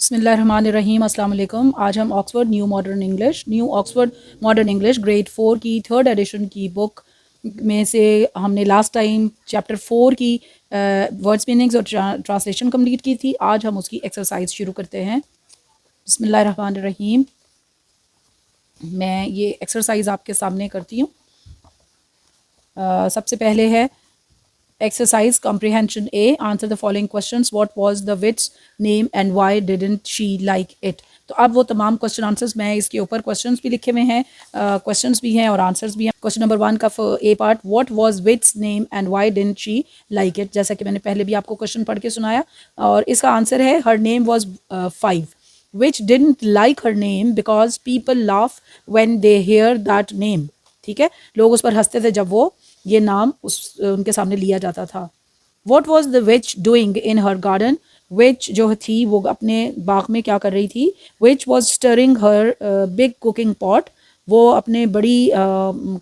बिस्मिल्लाहिर्रहमानिर्रहीम अस्सलाम वालेकुम। आज हम Oxford new Oxford modern English grade 4 की थर्ड एडिशन की बुक में से हमने लास्ट टाइम चैप्टर 4 की वर्ड्स मीनिंग्स और ट्रांसलेशन कंप्लीट की थी। आज हम उसकी एक्सरसाइज शुरू करते हैं। बिस्मिल्लाहिर्रहमानिर्रहीम। मैं ये एक्सरसाइज आपके सामने करती हूँ। सबसे पहले है Exercise comprehension A. Answer the following questions. What was the witch's name and why didn't she like it? तो अब वो तमाम क्वेश्चन आंसर्स मैं इसके ऊपर क्वेश्चंस भी लिखे हुए हैं, क्वेश्चंस भी हैं और आंसर्स भी हैं। क्वेश्चन नंबर 1 का A part, what was its name and why didn't she like it. जैसा कि मैंने पहले भी आपको क्वेश्चन पढ़ के सुनाया और इसका आंसर है her name was 5 which didn't like her name because people laugh when they hear that name। ठीक है, लोग उस पर हंसते थे जब वो ये नाम उनके सामने लिया जाता था। What was the witch doing in her garden? Witch जो थी वो अपने बाग में क्या कर रही थी? Witch was stirring her big cooking pot। वो अपने बड़ी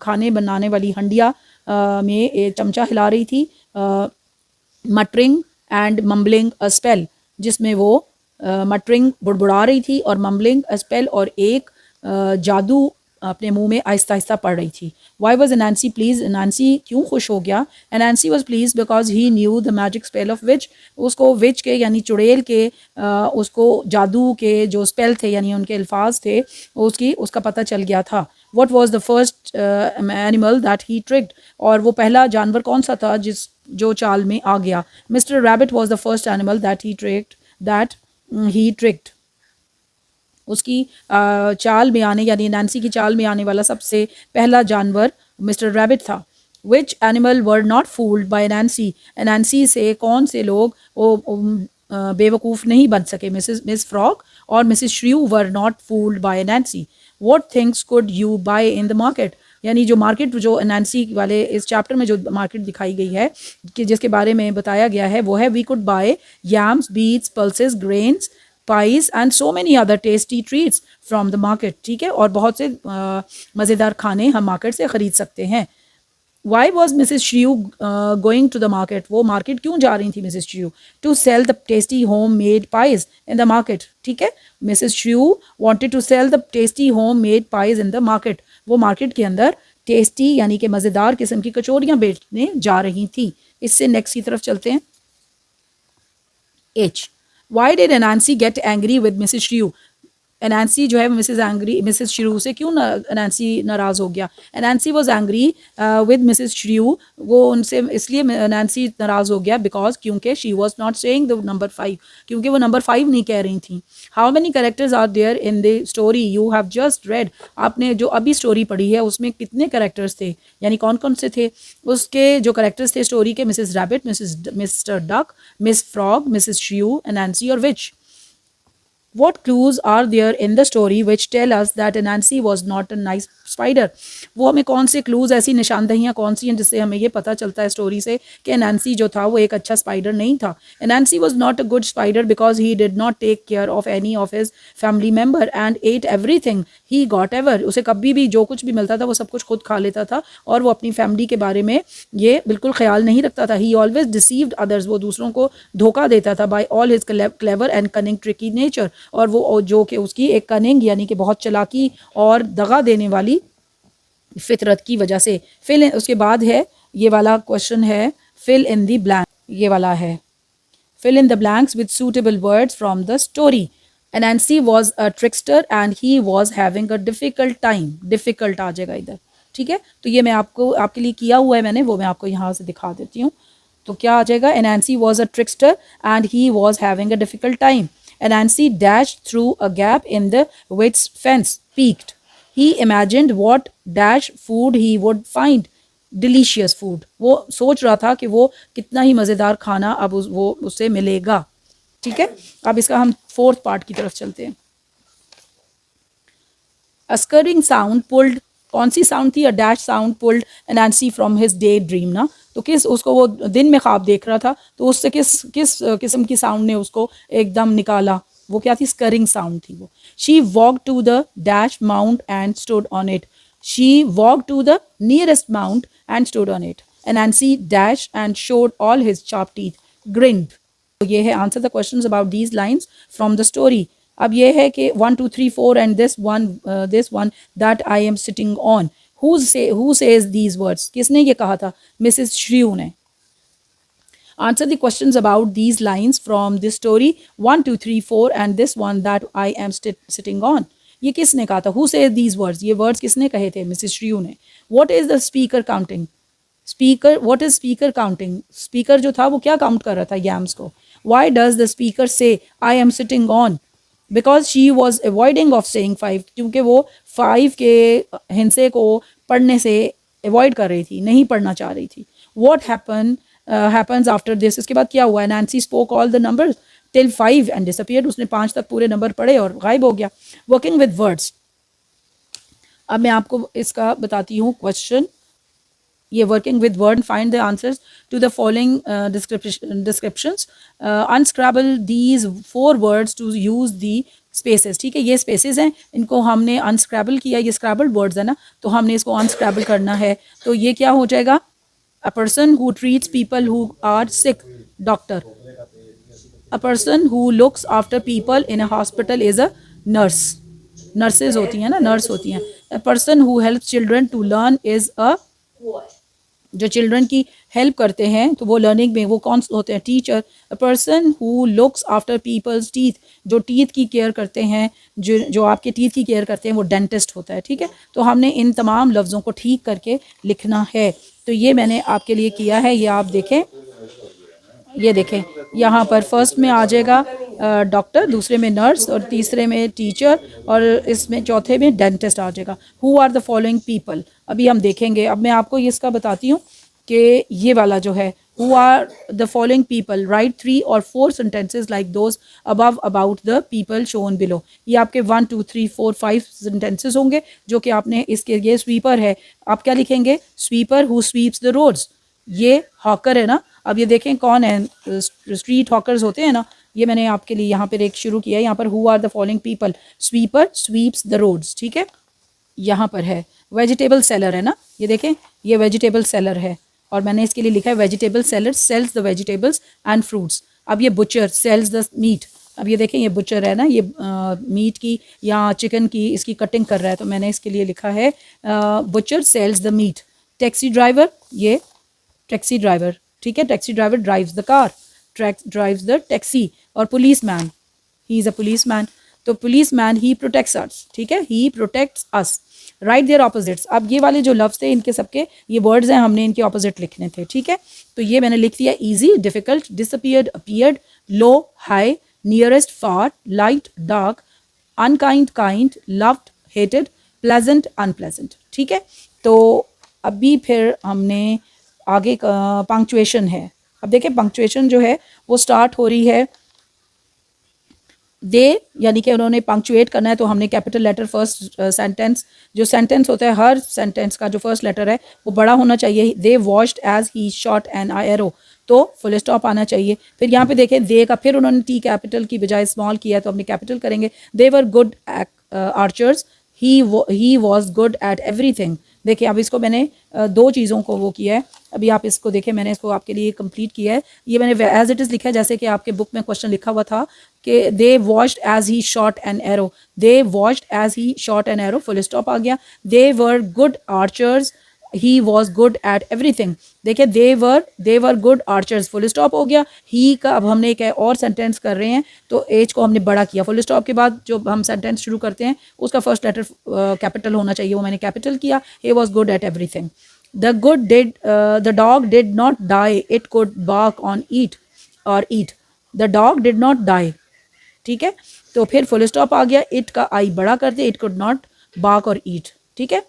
खाने बनाने वाली हंडिया में एक चमचा हिला रही थी। Muttering and mumbling a spell, जिसमें वो मटरिंग बुड़बुड़ा रही थी और मम्बलिंग अ स्पेल और एक जादू अपने मुंह में आहिस्ता आहिस्ता पढ़ रही थी। Why was Anansi please, Anansi क्यों खुश हो गया? Anansi was please because he knew the magic spell of witch. उसको विच के यानी चुड़ैल के उसको जादू के जो स्पेल थे यानी उनके अल्फाज थे उसका पता चल गया था। What was the first animal that he tricked, और वो पहला जानवर कौन सा था जो चाल में आ गया? Mister rabbit was the first animal that he tricked. उसकी चाल में आने यानी नैन्सी की चाल में आने वाला सबसे पहला जानवर मिस्टर रैबिट था। Which animal were not fooled by Nancy, Nancy से कौन से लोग बेवकूफ़ नहीं बन सके? मिस फ्रॉग और Mrs Shrew were not fooled by Nancy. What things could you buy in the market, यानी जो मार्केट जो नैन्सी वाले इस चैप्टर में जो मार्केट दिखाई गई है कि जिसके बारे में बताया गया है वो है we could buy yams, beets, pulses, grains, pies and so many other tasty treats from the market। ठीक है, और बहुत से मज़ेदार खाने हम मार्केट से ख़रीद सकते हैं। Why was Mrs. Shrew going to the market? वो मार्केट क्यों जा रही थी Mrs श्रीयू? To sell the tasty homemade pies in the market। ठीक है, Mrs श्रीयू wanted to sell the tasty homemade pies in the market। वो मार्केट के अंदर टेस्टी यानी कि मज़ेदार किस्म की कचौरियाँ बेचने जा रही थी। इससे नेक्स्ट की तरफ चलते हैं। H. Why did Anansi get angry with Mrs. Shrew? एनांसी जो है मिसेस श्रू से क्यों एनांसी नाराज़ हो गया? Anansi was angry with Mrs श्रू, वो उनसे इसलिए एनांसी नाराज़ हो गया बिकॉज क्योंकि she was not saying the number 5, क्योंकि वो नंबर 5 नहीं कह रही थी। How many characters are there in the story you have just read, आपने जो अभी स्टोरी पढ़ी है उसमें कितने कैरेक्टर्स थे, यानी कौन कौन से थे? उसके जो कैरेक्टर्स थे स्टोरी के, Mrs rabbit, mister duck, miss frog, Mrs श्रू, एनांसी और विच। What clues are there in the story which tell us that Anansi was not a nice spider? वो हमें कौन से क्लूज, ऐसी निशानदहियाँ कौन सी हैं जिससे हमें ये पता चलता है स्टोरी से कि एनांसी जो था वो एक अच्छा स्पाइडर नहीं था? एनांसी was not a good spider because he did not take care of any of his family member and ate everything he got ever। उसे कभी भी जो कुछ भी मिलता था वो सब कुछ खुद खा लेता था और वो अपनी फैमिली के बारे में ये बिल्कुल ख्याल नहीं रखता था। He always deceived others, वो दूसरों को धोखा देता था by all his clever and cunning tricky nature, और वो जो कि उसकी एक कनिंग यानी कि बहुत चालाकी और दगा देने वाली फितरत की वजह से। फिल उसके बाद है ये वाला क्वेश्चन है फिल इन द ब्लैंक, ये वाला है fill in the blanks with suitable words from the story. Anansi was a trickster and he was having a difficult time। Difficult आ जाएगा इधर। ठीक है, तो ये मैं आपके लिए किया हुआ है मैंने, वो मैं आपको यहाँ से दिखा देती हूँ। तो क्या आ जाएगा? Anansi was a trickster and he was having a difficult time। Anansi dashed through a gap in the witch's fence, peeked। He imagined what dash food he would find, delicious food। वो सोच रहा था कि वो कितना ही मज़ेदार खाना अब वो उससे मिलेगा। ठीक है, अब इसका हम फोर्थ पार्ट की तरफ चलते हैं। A scurrying sound pulled, कौन सी साउंड थी? A dash sound pulled Anansi from his daydream ना, तो किस उसको वो दिन में ख्वाब देख रहा था तो उससे किस किस किस्म की साउंड ने उसको एकदम निकाला? वो क्या थी? स्करिंग साउंड थी वो। She walk to the dash mount and stood on it. She walk to the nearest mount and stood on it. Anansi dash and showed all his sharp teeth, grinned. ये है answer the questions about these lines from the story. अब ये है कि 1 2 3 4 and this one that I am sitting on, who says these words, किसने ये कहा था? मिसेस श्रीयू ने। Answer the questions about these lines from this story 1 2 3 4 and this one that I am sitting on। ये किसने कहा था? Who said these words? ये words किसने कहे थे? मिसेस श्रीयू ने। What is the speaker counting? What is speaker counting? Speaker जो था वो क्या count कर रहा था yams को? Why does the speaker say I am sitting on? Because she was avoiding of saying 5, क्योंकि वो 5 के हिंसे को पढ़ने से avoid कर रही थी, नहीं पढ़ना चाह रही थी। What happens after this? इसके बाद क्या हुआ? Nancy spoke all the numbers till 5 and disappeared। उसने 5 तक पूरे नंबर पढ़े और गायब हो गया। Working with words। अब मैं आपको इसका बताती हूँ क्वेश्चन। ये working with word, find the answers to the following descriptions, unscramble these 4 words to use the spaces. ठीक है, ये स्पेसेस हैं, इनको हमने अनस्क्रैबल किया, ये स्क्रैबल्ड वर्ड्स है ना, तो हमने इसको अनस्क्रैबल करना है। तो ये क्या हो जाएगा? A person who treats people who are sick, doctor. A person who looks after people in a hospital is a nurse, nurses होती हैं ना, नर्स होती हैं। A person who help children to learn is a, जो children की help करते हैं तो वो लर्निंग में वो कौन होते हैं? Teacher. A person who looks after people's teeth, जो टीथ की केयर करते हैं, जो आपके टीथ की केयर करते हैं वो डेंटिस्ट होता है। ठीक है, तो हमने इन तमाम लफ्ज़ों को ठीक करके लिखना है। तो ये मैंने आपके लिए किया है, ये आप देखें, ये देखें यहाँ पर फर्स्ट में आ जाएगा डॉक्टर, दूसरे में नर्स और तीसरे में टीचर और इसमें चौथे में डेंटिस्ट आ जाएगा। Who are the following people, अभी हम देखेंगे। अब मैं आपको ये इसका बताती हूँ कि ये वाला जो है, who are the following people, write 3 और 4 sentences like those above about the people shown below. ये आपके 1 2 3 4 5 सेंटेंसेज होंगे जो कि आपने इसके, ये स्वीपर है, आप क्या लिखेंगे? Sweeper who sweeps the roads. ये हॉकर है ना। अब ये देखें कौन है, स्ट्रीट हॉकर्स होते हैं ना, ये मैंने आपके लिए यहाँ पर एक शुरू किया है। यहाँ पर who are the following people, sweeper sweeps the roads. ठीक है, यहाँ पर है वेजिटेबल सेलर है ना, ये देखें ये वेजिटेबल सेलर है और मैंने इसके लिए लिखा है vegetable seller sales the vegetables and fruits. अब ये बुचर सेल्स द मीट, अब ये देखें ये बुचर है ना, ये मीट की या चिकन की इसकी कटिंग कर रहा है, तो मैंने इसके लिए लिखा है butcher sells the meat. Taxi driver, ये टैक्सी ड्राइवर, ठीक है, taxi driver drives the car, drives the taxi. और police man, he is a police man, तो police man he protects us. ठीक है, he protects us. Right their opposites. अब ये वाले जो लफ्ज़ थे इनके सबके ये वर्ड्स हैं, हमने इनके ऑपोजिट लिखने थे। ठीक है, तो ये मैंने लिख दिया easy, difficult, disappeared, appeared, low, high, nearest, far, light, dark, unkind, kind, loved, hated, pleasant, unpleasant. ठीक है, तो अभी फिर हमने आगे पंक्चुएशन है। अब देखिए पंक्चुएशन जो है वो स्टार्ट हो रही है दे, यानी कि उन्होंने पंक्चुएट करना है तो हमने कैपिटल लेटर फर्स्ट सेंटेंस, जो सेंटेंस होता है हर सेंटेंस का जो फर्स्ट लेटर है वो बड़ा होना चाहिए। They watched as he shot an arrow, तो फुल स्टॉप आना चाहिए। फिर यहाँ पे देखें दे का फिर उन्होंने टी कैपिटल की बजाय स्मॉल किया तो हमने कैपिटल करेंगे। They were good archers, he was good at everything. देखिए अब इसको मैंने 2 चीज़ों को वो किया है। अभी आप इसको देखें, मैंने इसको आपके लिए कंप्लीट किया है। ये मैंने एज इट इज़ लिखा है जैसे कि आपके बुक में क्वेश्चन लिखा हुआ था कि they watched as he shot an arrow, they watched as he shot an arrow, full stop आ गया। They were good archers, he was good at everything. देखिए they were good archers, full stop हो गया। ही का अब हमने एक और सेंटेंस कर रहे हैं तो एज को हमने बड़ा किया। फुल स्टॉप के बाद जो हम सेंटेंस शुरू करते हैं उसका फर्स्ट लेटर कैपिटल होना चाहिए, वो मैंने कैपिटल किया। He was good at everything. The dog did not die, it could bark on eat और eat. The dog did not die, ठीक है, तो फिर फुल स्टॉप आ गया। इट का आई बड़ा करते, इट कुड नॉट बार्क और ईट। ठीक है,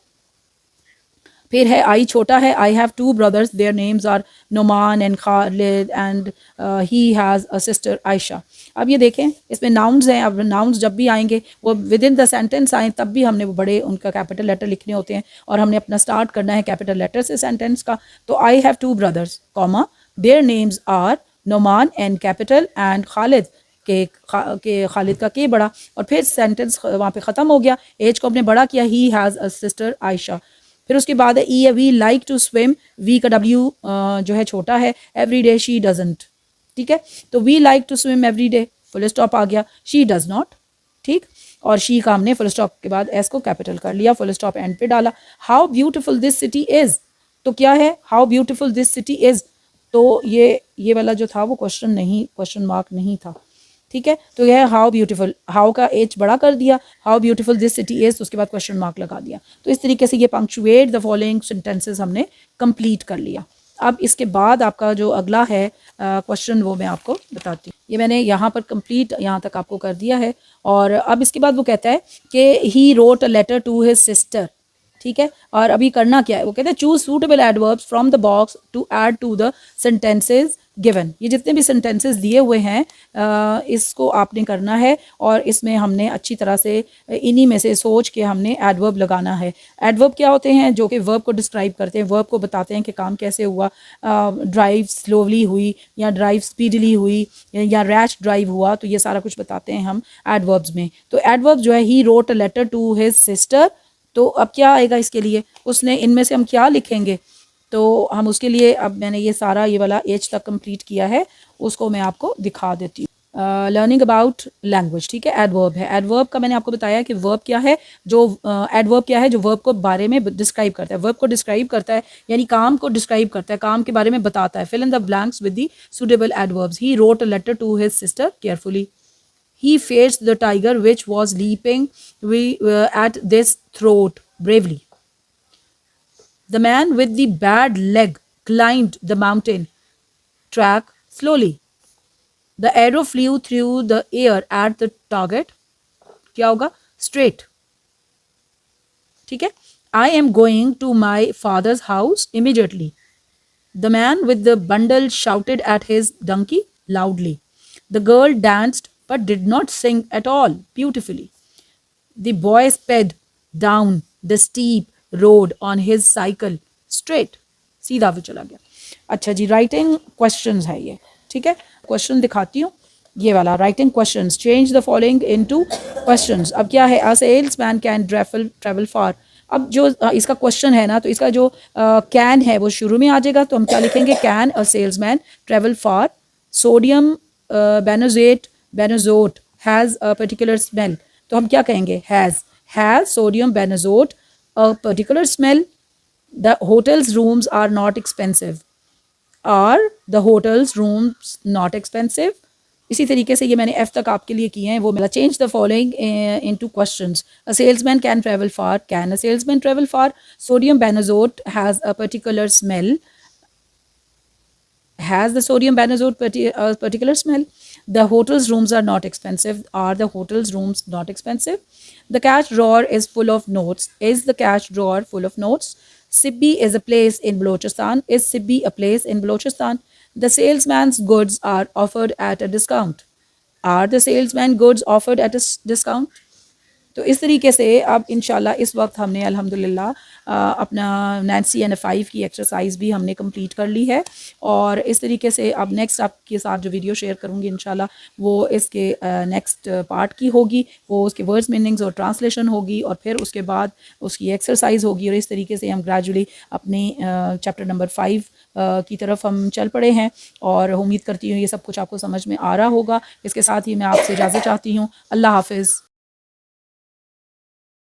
फिर है आई छोटा है। I have 2 brothers, their names are Noman and Khalid and he has a sister Ayesha. अब ये देखें इसमें नाउन्स हैं। अब नाउन्स जब भी आएंगे वो विद इन द सेंटेंस आए तब भी हमने वो बड़े उनका कैपिटल लेटर लिखने होते हैं और हमने अपना स्टार्ट करना है कैपिटल लेटर से सेंटेंस का। तो I have 2 brothers, comma, their names are Noman and capital and Khalid के खालिद का के बड़ा, और फिर सेंटेंस वहाँ पे ख़त्म हो गया। एज को हमने बड़ा किया, he has a sister Ayesha. फिर उसके बाद है we like to swim, we का डब्ल्यू जो है छोटा है। एवरी डे शी डजंट, ठीक है। तो we like to swim every day, full stop आ गया, शी डज नॉट, ठीक। और शी का हमने फुल स्टॉप के बाद एस को कैपिटल कर लिया, फुल स्टॉप एंड पे डाला। How beautiful this city is, तो क्या है, how beautiful this city is, तो ये वाला जो था वो क्वेश्चन नहीं, क्वेश्चन मार्क नहीं था, ठीक है। तो यह है हाउ ब्यूटीफुल, हाउ का एच बड़ा कर दिया, how beautiful this city is, तो उसके बाद क्वेश्चन मार्क लगा दिया। तो इस तरीके से ये पंक्चुएट द फॉलोइंग सेंटेंसेस हमने कंप्लीट कर लिया। अब इसके बाद आपका जो अगला है क्वेश्चन वो मैं आपको बताती हूँ। ये मैंने यहाँ पर कंप्लीट यहाँ तक आपको कर दिया है। और अब इसके बाद वो कहता है कि he wrote a letter to his sister, ठीक है। और अभी करना क्या है, वो कहते हैं choose suitable adverbs from the box to add to the sentences given. ये जितने भी सेंटेंसेस दिए हुए हैं इसको आपने करना है, और इसमें हमने अच्छी तरह से इन्हीं में से सोच के हमने एडवर्ब लगाना है। एडवर्ब क्या होते हैं, जो कि वर्ब को डिस्क्राइब करते हैं, वर्ब को बताते हैं कि काम कैसे हुआ, ड्राइव स्लोवली हुई या ड्राइव स्पीडली हुई या रैश ड्राइव हुआ, तो ये सारा कुछ बताते हैं हम एडवर्ब्स में। तो एडवर्ब जो है, he wrote a letter to his sister, तो अब क्या आएगा इसके लिए, उसने, इनमें से हम क्या लिखेंगे, तो हम उसके लिए, अब मैंने ये सारा ये वाला एज तक कंप्लीट किया है, उसको मैं आपको दिखा देती हूँ। लर्निंग अबाउट लैंग्वेज, ठीक है। एडवर्ब है, एडवर्ब का मैंने आपको बताया कि वर्ब क्या है, जो एडवर्ब क्या है, जो वर्ब को बारे में डिस्क्राइब करता है, वर्ब को डिस्क्राइब करता है, यानी काम को डिस्क्राइब करता है, काम के बारे में बताता है। Fill in the blanks with the suitable adverbs. He wrote a letter to his sister carefully. He faced the tiger which was leaping at this throat bravely. The man with the bad leg climbed the mountain track slowly. The arrow flew through the air at the target. क्या होगा, straight, ठीक है। I am going to my father's house immediately. The man with the bundle shouted at his donkey loudly. The girl danced but did not sing at all beautifully. The boy sped down the steep road on his cycle straight. सीधा भी चला गया। अच्छा जी, writing questions है ये, ठीक है। Question दिखाती हूँ, ये वाला writing questions. Change the following into questions. अब क्या है, अ सेल्समैन कैन ट्रैवल फार। अब जो इसका क्वेश्चन है ना, तो इसका जो कैन है वो शुरू में आ जाएगा, तो हम क्या लिखेंगे, can a salesman travel far. Sodium benzoate has a particular smell, तो हम क्या कहेंगे, has sodium benzoate a particular smell. The hotels rooms are not expensive, are the hotels rooms not expensive. इसी तरीके से ये मैंने एफ तक आपके लिए किए हैं, वो मेरा change the following into questions. A salesman can travel far, can a salesman travel far. Sodium benzoate has a particular smell, has the sodium benzoate particular smell. The hotel's rooms are not expensive, are the hotel's rooms not expensive. The cash drawer is full of notes, is the cash drawer full of notes. Sibbi is a place in Balochistan, is Sibbi a place in Balochistan. The salesman's goods are offered at a discount, are the salesman goods offered at a discount. तो इस तरीके से अब इंशाल्लाह इस वक्त हमने अल्हम्दुलिल्लाह अपना नैन्सी NF5 की एक्सरसाइज भी हमने कंप्लीट कर ली है। और इस तरीके से अब नेक्स्ट आपके साथ जो वीडियो शेयर करूँगी इंशाल्लाह वो इसके नेक्स्ट पार्ट की होगी, वो उसके वर्ड्स मीनिंग्स और ट्रांसलेशन होगी, और फिर उसके बाद उसकी एक्सरसाइज होगी। और इस तरीके से हम ग्रेजुअली अपनी चैप्टर नंबर 5 की तरफ हम चल पड़े हैं, और उम्मीद करती हूँ ये सब कुछ आपको समझ में आ रहा होगा। इसके साथ ही मैं आपसे इजाज़त चाहती हूँ। अल्लाह हाफिज़।